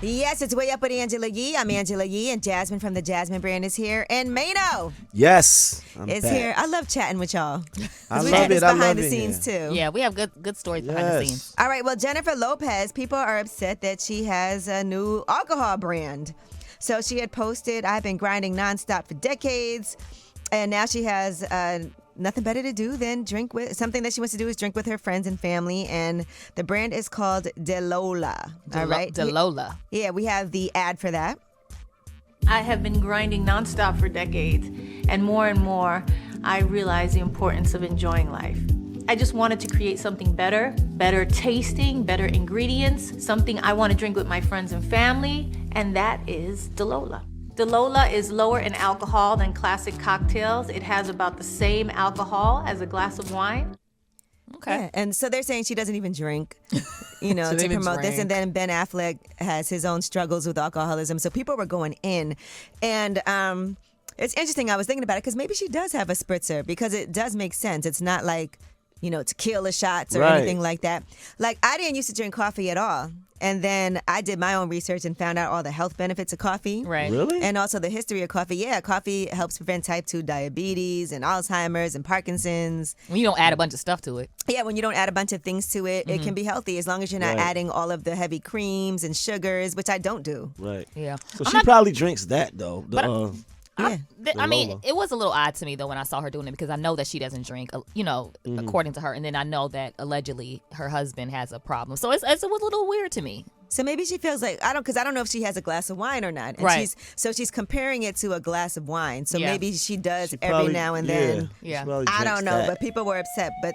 Yes, it's Way Up with Angela Yee. I'm Angela Yee, and Jasmine from the Jasmine brand is here. And Mano Yes, is here. I love chatting with y'all. I we love have this it. I behind love the it scenes, here. too. Yeah, we have good stories behind the scenes. All right, well, Jennifer Lopez, people are upset that she has a new alcohol brand. So she had posted, I've been grinding nonstop for decades, and now she has nothing better to do than drink with, something that she wants to do is drink with her friends and family, and the brand is called Delola. All right? Delola. Yeah, we have the ad for that. I have been grinding nonstop for decades, and more, I realize the importance of enjoying life. I just wanted to create something better tasting, better ingredients, something I want to drink with my friends and family, and that is Delola. Delola is lower in alcohol than classic cocktails. It has about the same alcohol as a glass of wine. Okay. Yeah, and so they're saying she doesn't even drink, to promote this. And then Ben Affleck has his own struggles with alcoholism. So people were going in. And it's interesting. I was thinking about it because maybe she does have a spritzer because it does make sense. It's not like, tequila shots or anything like that. Like, I didn't used to drink coffee at all. And then I did my own research and found out all the health benefits of coffee. Right. Really? And also the history of coffee. Yeah, coffee helps prevent type 2 diabetes and Alzheimer's and Parkinson's. When you don't add a bunch of stuff to it. Yeah, when you don't add a bunch of things to it, it can be healthy as long as you're not adding all of the heavy creams and sugars, which I don't do. Right. Yeah. So she probably drinks that, though. I mean, it was a little odd to me, though, when I saw her doing it because I know that she doesn't drink, according to her. And then I know that allegedly her husband has a problem. So it was a little weird to me. So maybe she feels like, because I don't know if she has a glass of wine or not. And right. She's comparing it to a glass of wine. So maybe she does she every probably, now and then. Yeah. I don't know, but people were upset. But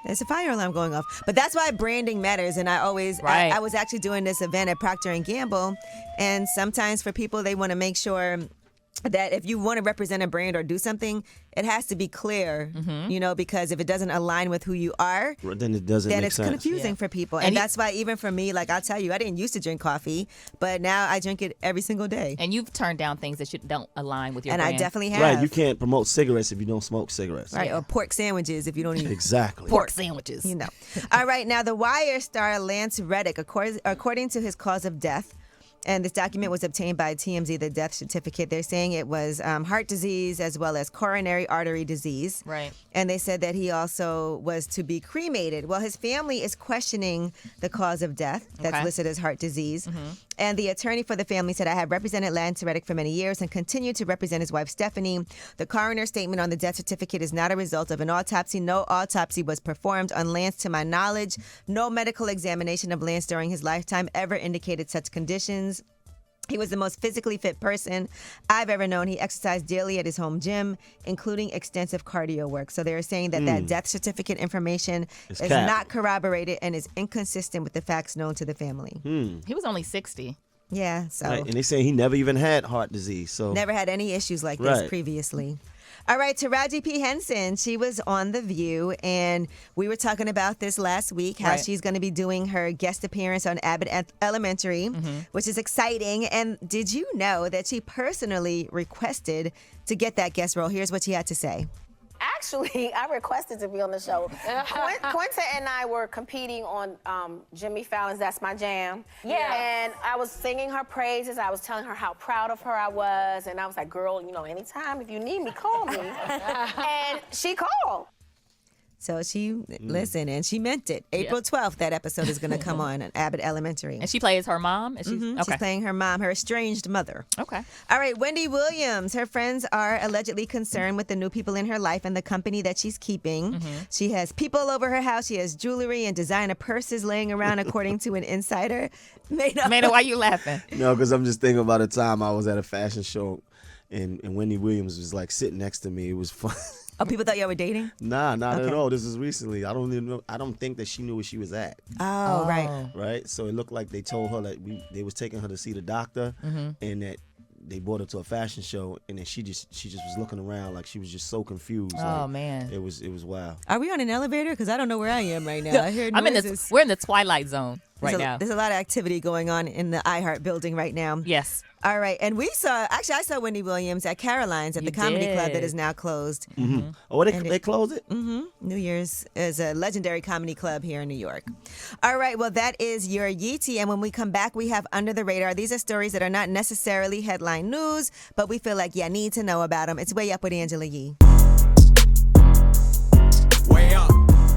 there's a fire alarm going off. But that's why branding matters. And I always, I was actually doing this event at Procter & Gamble. And sometimes for people, they want to make sure that if you want to represent a brand or do something, it has to be clear, because if it doesn't align with who you are, then it doesn't then make it's sense. confusing for people. And that's why even for me, like I'll tell you, I didn't used to drink coffee, but now I drink it every single day. And you've turned down things that don't align with your brand. brand. I definitely have. Right, you can't promote cigarettes if you don't smoke cigarettes. Right, or pork sandwiches if you don't eat exactly. Pork sandwiches. All right, now The Wire star Lance Reddick, according to his cause of death, and this document was obtained by TMZ, the death certificate. They're saying it was heart disease as well as coronary artery disease. Right. And they said that he also was to be cremated. Well, his family is questioning the cause of death that's listed as heart disease. And the attorney for the family said, I have represented Lance Reddick for many years and continue to represent his wife, Stephanie. The coroner's statement on the death certificate is not a result of an autopsy. No autopsy was performed on Lance to my knowledge. No medical examination of Lance during his lifetime ever indicated such conditions. He was the most physically fit person I've ever known. He exercised daily at his home gym, including extensive cardio work. So they're saying that death certificate information is not corroborated and is inconsistent with the facts known to the family. He was only 60. Yeah, so. Right. And they say he never even had heart disease. So never had any issues like this previously. All right, Taraji P. Henson, she was on The View, and we were talking about this last week, how she's going to be doing her guest appearance on Abbott Elementary, which is exciting. And did you know that she personally requested to get that guest role? Here's what she had to say. Actually, I requested to be on the show. Quinta and I were competing on Jimmy Fallon's That's My Jam. Yeah. And I was singing her praises. I was telling her how proud of her I was. And I was like, girl, anytime if you need me, call me. And she called. So she listened, and she meant it. April 12th, that episode is going to come on Abbott Elementary. And she plays her mom? She's playing her mom, her estranged mother. Okay. All right, Wendy Williams. Her friends are allegedly concerned with the new people in her life and the company that she's keeping. She has people over her house. She has jewelry and designer purses laying around, according to an insider. Maida, why you laughing? No, because I'm just thinking about a time I was at a fashion show, and Wendy Williams was like sitting next to me. It was fun. Oh, people thought y'all were dating? Nah, not at all. This is recently. I don't even know. I don't think that she knew where she was at. Oh, right. Right? So it looked like they told her that they was taking her to see the doctor, and that they brought her to a fashion show, and then she just was looking around like she was just so confused. Oh, like, man. It was wild. Are we on an elevator? Because I don't know where I am right now. I heard noises. We're in the Twilight Zone. now. There's a lot of activity going on in the iHeart building right now. Yes. All right, and I saw Wendy Williams at Caroline's at the Comedy Club that is now closed. Mm-hmm. Oh, they closed it? Mm-hmm. New Year's is a legendary comedy club here in New York. All right, well, that is your Yeetie, and when we come back, we have Under the Radar. These are stories that are not necessarily headline news, but we feel like you need to know about them. It's Way Up with Angela Yee.